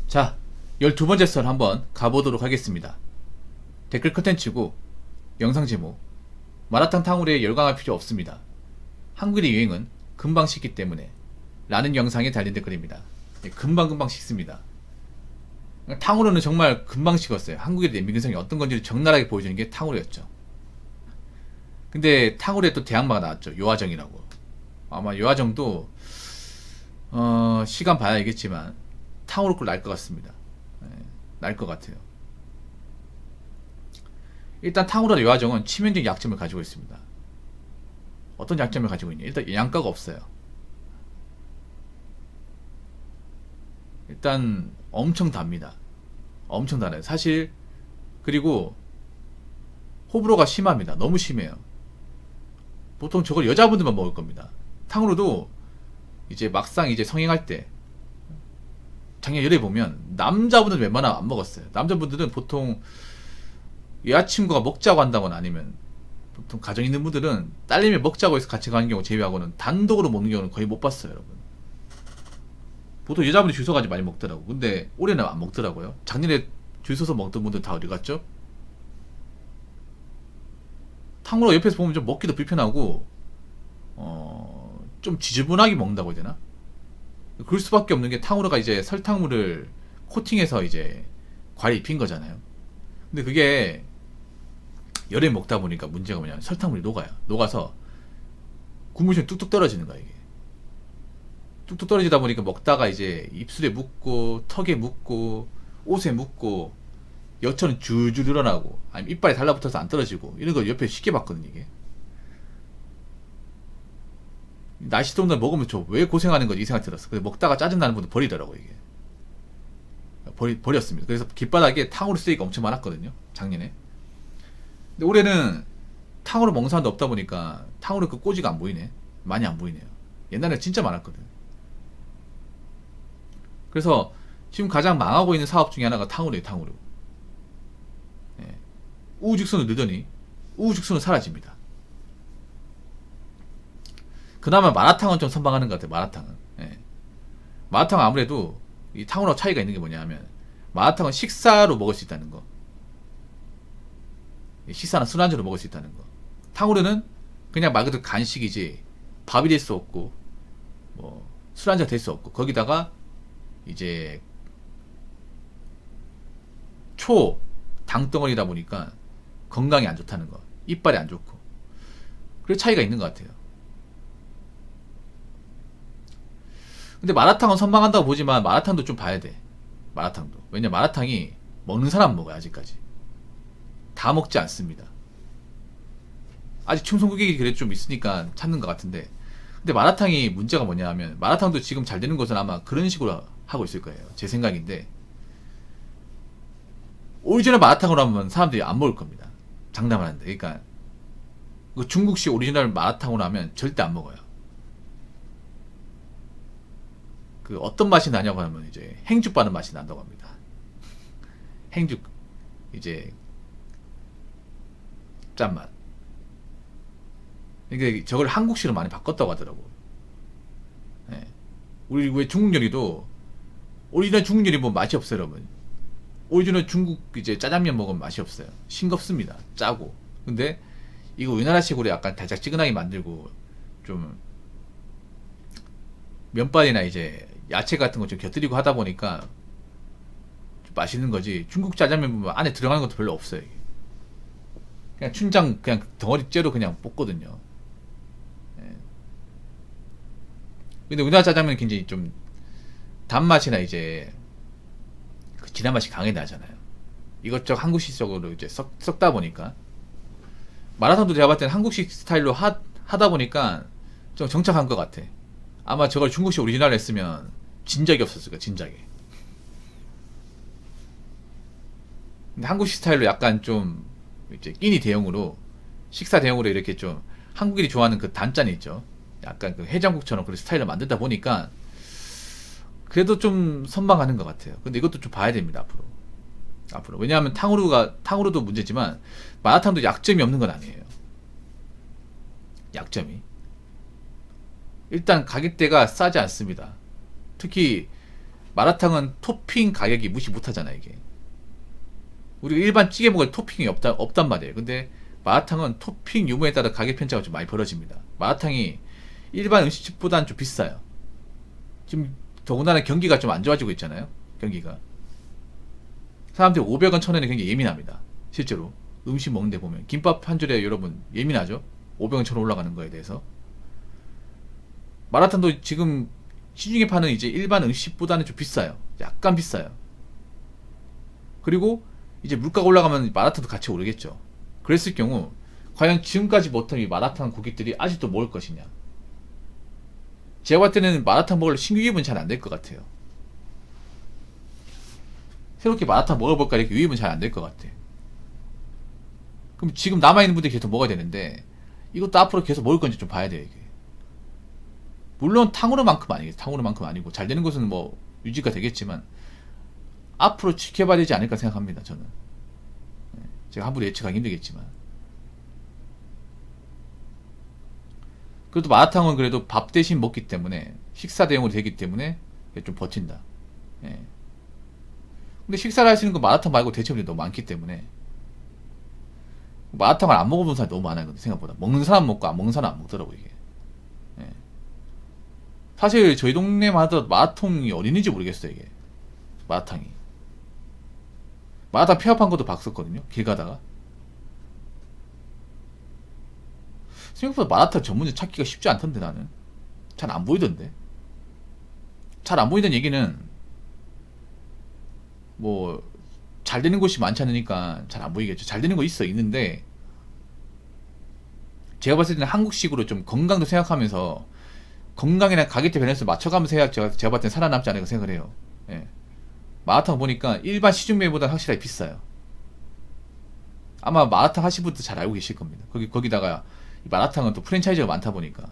자, 12번째 썰 한번 가보도록 하겠습니다. 댓글 컨텐츠고 영상 제목 마라탕 탕후루에 열광할 필요 없습니다. 한국의 유행은 금방 식기 때문에 라는 영상에 달린 댓글입니다. 금방금방 식습니다. 탕후루는 정말 금방 식었어요. 한국의 냄비근성이 어떤 건지를 적나라하게 보여주는 게 탕후루였죠. 근데 탕후루에 또 대항마가 나왔죠. 요화정이라고. 아마 요화정도 시간 봐야 알겠지만 탕후루 꼴 날 것 같습니다. 날 것 같아요. 일단 탕후루와 요화정은 치명적인 약점을 가지고 있습니다. 어떤 약점을 가지고 있냐? 일단 양가가 없어요. 일단 엄청 답니다. 엄청 달아요. 사실 그리고 호불호가 심합니다. 너무 심해요. 보통 저걸 여자분들만 먹을 겁니다. 탕후루도 이제 막상 이제 성행할 때 작년 열에 보면 남자분들은 웬만하면 안 먹었어요. 남자분들은 보통 여자친구가 먹자고 한다거나 아니면 보통 가정 있는 분들은 딸님이 먹자고 해서 같이 가는 경우 제외하고는 단독으로 먹는 경우는 거의 못 봤어요, 여러분. 보통 여자분이 줄 서가지고 많이 먹더라고. 근데 올해는 안 먹더라고요. 작년에 줄 서서 먹던 분들 다 어디 갔죠? 탕후루 옆에서 보면 좀 먹기도 불편하고 좀 지저분하게 먹는다고 해야 되나? 그럴 수밖에 없는 게 탕후루가 이제 설탕물을 코팅해서 이제 과일 입힌 거잖아요. 근데 그게 열에 먹다 보니까 문제가 뭐냐면 설탕물이 녹아요. 녹아서 국물이 뚝뚝 떨어지는 거야, 이게. 뚝뚝 떨어지다 보니까 먹다가 이제 입술에 묻고 턱에 묻고 옷에 묻고 여처럼 줄줄 늘어나고 아니면 이빨에 달라붙어서 안 떨어지고 이런 거 옆에 쉽게 봤거든, 이게. 날씨 더운 날 먹으면 저 왜 고생하는 거지 이 생각 들었어. 그래서 먹다가 짜증나는 분들 버리더라고, 이게. 버렸습니다. 그래서 길바닥에 탕후루 쓰레기가 엄청 많았거든요, 작년에. 근데 올해는 탕후루 먹는 사람도 없다 보니까 탕후루 그 꼬지가 안 보이네. 많이 안 보이네요. 옛날에 진짜 많았거든. 그래서 지금 가장 망하고 있는 사업 중에 하나가 탕후루예요, 탕후루. 예. 우후죽순을 넣더니 우후죽순은 사라집니다. 그나마 마라탕은 좀 선방하는 것 같아요, 마라탕은. 예. 마라탕은 아무래도 이 탕후루와 차이가 있는 게 뭐냐 하면 마라탕은 식사로 먹을 수 있다는 거. 식사나 술안주로 먹을 수 있다는 거. 탕후루는 그냥 말 그대로 간식이지 밥이 될 수 없고 뭐 술안주가 될 수 없고 거기다가 이제 초 당덩어리다 보니까 건강에 안 좋다는 거. 이빨에 안 좋고. 그래서 차이가 있는 것 같아요. 근데 마라탕은 선방한다고 보지만 마라탕도 좀 봐야 돼. 마라탕도. 왜냐 마라탕이 먹는 사람 먹어요, 아직까지. 다 먹지 않습니다. 아직 충성 고객이 그래도 좀 있으니까 찾는 것 같은데. 근데 마라탕이 문제가 뭐냐 하면 마라탕도 지금 잘 되는 곳은 아마 그런 식으로 하고 있을 거예요. 제 생각인데. 오리지널 마라탕으로 하면 사람들이 안 먹을 겁니다. 장담을 하는데. 그러니까 그 중국식 오리지널 마라탕으로 하면 절대 안 먹어요. 그 어떤 맛이 나냐고 하면 이제 행죽 바는 맛이 난다고 합니다. 행죽 이제 짠맛. 그러니까 저걸 한국식으로 많이 바꿨다고 하더라고. 예. 우리 왜 중국 요리도 오리지널 중국 요리 뭐 맛이 없어요, 여러분. 오리지널 중국 이제 짜장면 먹으면 맛이 없어요. 싱겁습니다. 짜고. 근데 이거 우리나라식으로 약간 달짝지근하게 만들고 좀 면발이나 이제 야채 같은 거 좀 곁들이고 하다 보니까 좀 맛있는 거지. 중국 짜장면 보면 안에 들어가는 것도 별로 없어요, 이게. 그냥 춘장 그냥 덩어리째로 그냥 볶거든요. 예. 근데 우리나라 짜장면은 굉장히 좀 단맛이나 이제 그 진한 맛이 강하게 나잖아요. 이것저것 한국식적으로 이제 섞다 보니까 마라탕도 제가 봤을 때는 한국식 스타일로 하다 보니까 좀 정착한 것 같아. 아마 저걸 중국식 오리지널 했으면 진작이 없었을 거야, 진작에. 근데 한국식 스타일로 약간 좀 이제 끼니 대용으로 식사 대용으로 이렇게 좀 한국인이 좋아하는 그 단짠이 있죠. 약간 그 해장국처럼 그런 스타일을 만들다 보니까 그래도 좀 선방하는 것 같아요. 근데 이것도 좀 봐야 됩니다, 앞으로. 왜냐하면 탕후루도 문제지만 마라탕도 약점이 없는 건 아니에요. 약점이. 일단 가격대가 싸지 않습니다. 특히 마라탕은 토핑 가격이 무시 못하잖아 이게. 우리가 일반 찌개 먹을 토핑이 없단 말이에요. 근데 마라탕은 토핑 유무에 따라 가격 편차가 좀 많이 벌어집니다. 마라탕이 일반 음식집보다는 좀 비싸요. 지금 더군다나 경기가 좀 안 좋아지고 있잖아요. 경기가. 사람들이 500원, 1000원에 굉장히 예민합니다. 실제로 음식 먹는데 보면 김밥 한 줄에 여러분 예민하죠. 500원, 1000원 올라가는 거에 대해서. 마라탕도 지금 시중에 파는 이제 일반 음식보다는 좀 비싸요. 약간 비싸요. 그리고 이제 물가가 올라가면 마라탕도 같이 오르겠죠. 그랬을 경우 과연 지금까지 먹던 이 마라탕 고객들이 아직도 먹을 것이냐. 제가 봤을 때는 마라탕 먹을 신규 유입은 잘 안 될 것 같아요. 새롭게 마라탕 먹어볼까 이렇게 유입은 잘 안 될 것 같아. 그럼 지금 남아있는 분들이 계속 먹어야 되는데 이것도 앞으로 계속 먹을 건지 좀 봐야 돼요 이게. 물론 탕후루만큼 아니겠죠. 탕후루만큼 아니고 잘 되는 곳은 뭐 유지가 되겠지만 앞으로 지켜봐야 되지 않을까 생각합니다 저는. 제가 함부로 예측하기 힘들겠지만. 그래도 마라탕은 그래도 밥 대신 먹기 때문에 식사 대용으로 되기 때문에 좀 버틴다. 예. 근데 식사를 할 수 있는 건 마라탕 말고 대체품이 너무 많기 때문에 마라탕을 안 먹어본 사람이 너무 많아요. 생각보다 먹는 사람 먹고 안 먹는 사람 안 먹더라고 이게. 예. 사실 저희 동네만 하더라도 마라탕이 어딨는지 모르겠어요 이게. 마라탕이 마라탕 폐업한 것도 봤었거든요 길 가다가. 생각보다 마라탕 전문점 찾기가 쉽지 않던데 나는. 잘 안 보이던데. 잘 안 보이던 얘기는 뭐 잘 되는 곳이 많지 않으니까 잘 안 보이겠죠. 잘 되는 거 있는데 제가 봤을 때는 한국식으로 좀 건강도 생각하면서 건강이나 가격대 밸런스 맞춰가면서 해야 제가 봤을 땐 살아남지 않을까 생각을 해요. 예. 마라탕 보니까 일반 시중매보다 확실하게 비싸요. 아마 마라탕 하신 분도 잘 알고 계실 겁니다. 거기다가 마라탕은 또 프랜차이즈가 많다 보니까.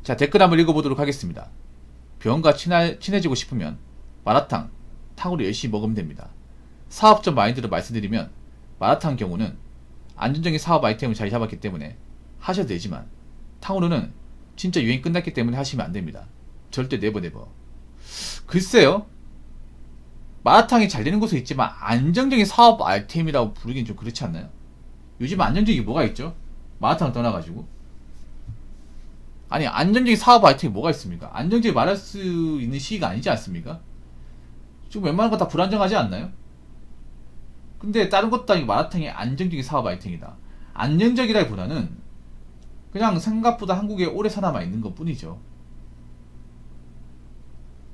자, 댓글 한번 읽어보도록 하겠습니다. 병원과 친해지고 싶으면 마라탕, 탕으로 열심히 먹으면 됩니다. 사업적 마인드로 말씀드리면 마라탕 경우는 안정적인 사업 아이템을 자리 잡았기 때문에 하셔도 되지만 탕후루는 진짜 유행 끝났기 때문에 하시면 안 됩니다. 절대 네버. 글쎄요. 마라탕이 잘 되는 곳은 있지만 안정적인 사업 아이템이라고 부르긴 좀 그렇지 않나요? 요즘 안정적인 게 뭐가 있죠? 마라탕을 떠나가지고. 아니 안정적인 사업 아이템이 뭐가 있습니까? 안정적이 말할 수 있는 시기가 아니지 않습니까? 지금 웬만한 거 다 불안정하지 않나요? 근데 다른 것도 아니고 마라탕이 안정적인 사업 아이템이다. 안정적이라기보다는 그냥 생각보다 한국에 오래 살아만 있는 것 뿐이죠.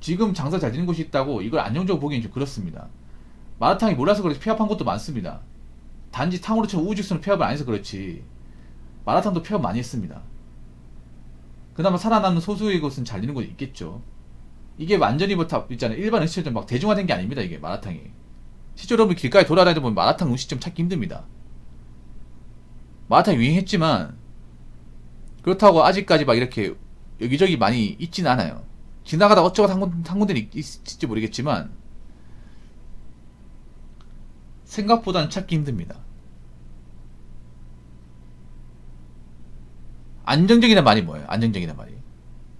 지금 장사 잘 되는 곳이 있다고 이걸 안정적으로 보기엔 좀 그렇습니다. 마라탕이 몰라서 그렇지 폐업한 것도 많습니다. 단지 탕후루처럼 우후죽순으로 폐업을 안 해서 그렇지 마라탕도 폐업 많이 했습니다. 그나마 살아남는 소수의 곳은 잘 되는 곳이 있겠죠. 이게 완전히 있잖아요. 일반 음식점 막 대중화된 게 아닙니다. 이게 마라탕이. 실제로 여러분 길가에 돌아다니다 보면 마라탕 음식점 찾기 힘듭니다. 마라탕 유행했지만 그렇다고 아직까지 막 이렇게 여기저기 많이 있진 않아요. 지나가다 어쩌고 한 군데는 있을지 모르겠지만 생각보다는 찾기 힘듭니다. 안정적이란 말이 뭐예요? 안정적이란 말이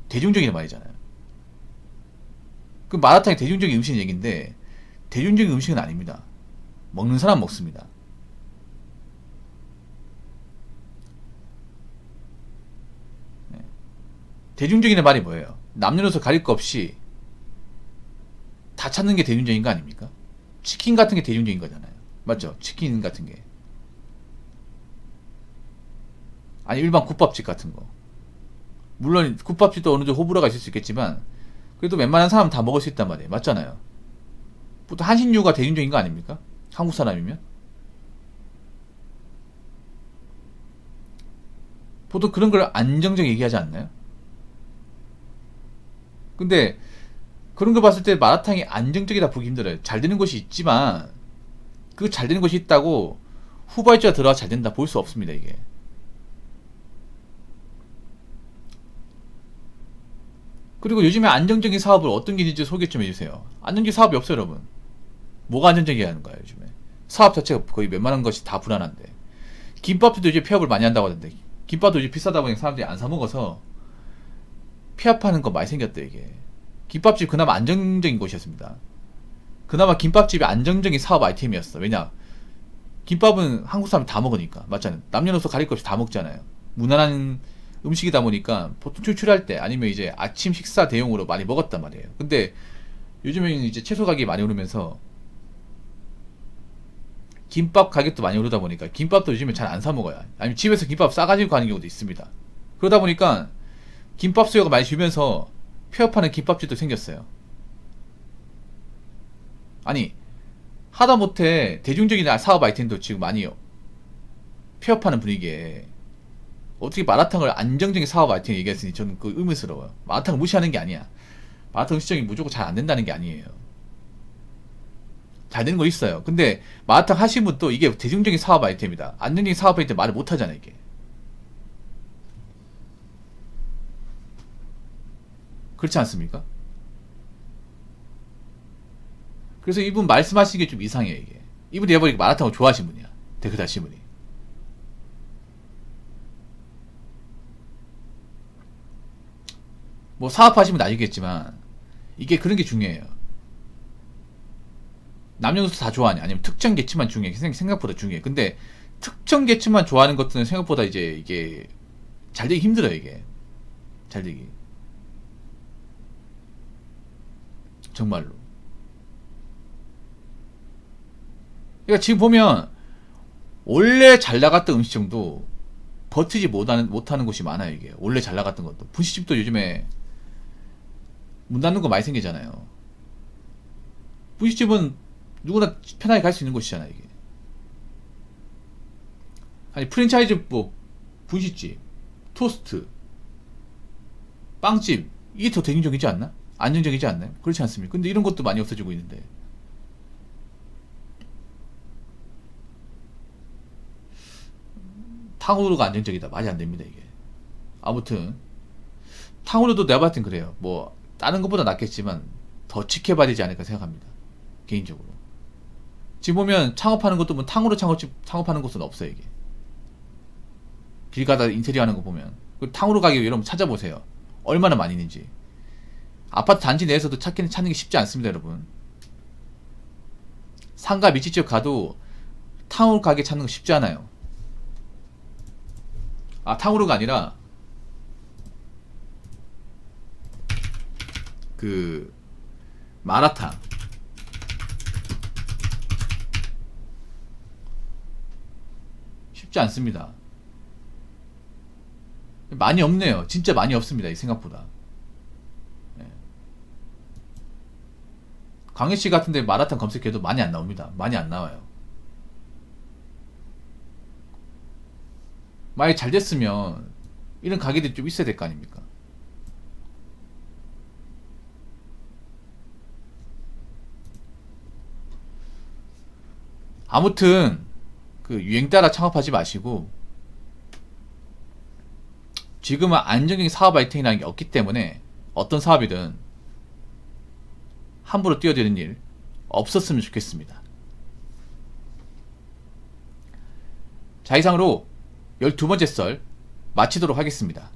대중적이란 말이잖아요. 그 마라탕이 대중적인 음식 얘기인데 대중적인 음식은 아닙니다. 먹는 사람 먹습니다. 네. 대중적이란 말이 뭐예요? 남녀노소 가릴 거 없이 다 찾는 게 대중적인 거 아닙니까? 치킨 같은 게 대중적인 거잖아요. 맞죠? 치킨 같은 게. 아니 일반 국밥집 같은 거. 물론 국밥집도 어느 정도 호불호가 있을 수 있겠지만 그래도 웬만한 사람은 다 먹을 수 있단 말이에요. 맞잖아요. 보통 한신류가 대중적인 거 아닙니까? 한국 사람이면. 보통 그런 걸 안정적 얘기하지 않나요? 근데 그런 거 봤을 때 마라탕이 안정적이다 보기 힘들어요. 잘 되는 곳이 있지만 그 잘 되는 곳이 있다고 후발주가 들어가 잘 된다 볼 수 없습니다. 이게. 그리고 요즘에 안정적인 사업을 어떤 게 있는지 소개 좀 해주세요. 안정적인 사업이 없어요 여러분. 뭐가 안정적이야 하는 거야 요즘에. 사업 자체가 거의 웬만한 것이 다 불안한데. 김밥도 이제 폐업을 많이 한다고 하던데 김밥도 이제 비싸다 보니까 사람들이 안 사 먹어서 폐업하는 거 많이 생겼대 이게. 김밥집 그나마 안정적인 곳이었습니다. 그나마 김밥집이 안정적인 사업 아이템이었어. 왜냐? 김밥은 한국 사람이 다 먹으니까. 맞잖아요. 남녀노소 가릴 것 없이 다 먹잖아요. 무난한 음식이다 보니까 보통 출출할 때 아니면 이제 아침 식사 대용으로 많이 먹었단 말이에요. 근데 요즘에는 이제 채소 가격이 많이 오르면서 김밥 가격도 많이 오르다 보니까 김밥도 요즘에 잘 안 사 먹어요. 아니면 집에서 김밥 싸가지고 가는 경우도 있습니다. 그러다 보니까 김밥 수요가 많이 줄면서 폐업하는 김밥집도 생겼어요. 아니 하다못해 대중적인 사업 아이템도 지금 많이 폐업하는 분위기에 어떻게 마라탕을 안정적인 사업 아이템 얘기했으니 저는 그 의문스러워요. 마라탕을 무시하는 게 아니야. 마라탕 시장이 무조건 잘 안 된다는 게 아니에요. 잘 되는 거 있어요. 근데 마라탕 하신 분도 이게 대중적인 사업 아이템이다. 안정적인 사업 아이템 말을 못 하잖아 이게. 그렇지 않습니까? 그래서 이분 말씀하시는 게 좀 이상해요 이게. 이분이 내가 보니까 마라탕을 좋아하신 분이야. 댓글 다신 분이. 뭐 사업하시면 아시겠지만 이게 그런 게 중요해요. 남녀노소 다 좋아하냐 아니면 특정 계층만 중요해. 생각보다 중요해. 근데 특정 계층만 좋아하는 것들은 생각보다 이제 이게 잘 되기 힘들어요 이게. 잘 되기 정말로. 그러니까 지금 보면 원래 잘 나갔던 음식점도 버티지 못하는 곳이 많아요 이게. 원래 잘 나갔던 것도 분식집도 요즘에 문 닫는 거 많이 생기잖아요. 분식집은 누구나 편하게 갈 수 있는 곳이잖아 이게. 아니 프랜차이즈 뭐 분식집, 토스트, 빵집 이게 더 대중적이지 않나? 안정적이지 않나요? 그렇지 않습니까? 근데 이런 것도 많이 없어지고 있는데 탕후루가 안정적이다. 말이 안 됩니다 이게. 아무튼 탕후루도 내가 봤을 땐 그래요. 뭐 다른 것보다 낫겠지만 더 지켜봐야 되지 않을까 생각합니다. 개인적으로. 지금 보면 창업하는 것도 뭐 탕후루 창업집 창업하는 곳은 없어요 이게. 길 가다 인테리어 하는 거 보면 그 탕후루 가격 여러분 찾아보세요. 얼마나 많이 있는지. 아파트 단지 내에서도 찾는 게 쉽지 않습니다 여러분. 상가 밑지 쪽 가도 탕후루 가게 찾는 거 쉽지 않아요. 아 탕후루가 아니라 그 마라탕 쉽지 않습니다. 많이 없네요. 진짜 많이 없습니다. 이 생각보다. 예. 광해시 같은데 마라탕 검색해도 많이 안 나옵니다. 많이 안 나와요. 만약에 잘 됐으면 이런 가게들이 좀 있어야 될 거 아닙니까? 아무튼 그 유행 따라 창업하지 마시고 지금은 안정적인 사업 아이템이라는 게 없기 때문에 어떤 사업이든 함부로 뛰어드는 일 없었으면 좋겠습니다. 자 이상으로 12번째 썰 마치도록 하겠습니다.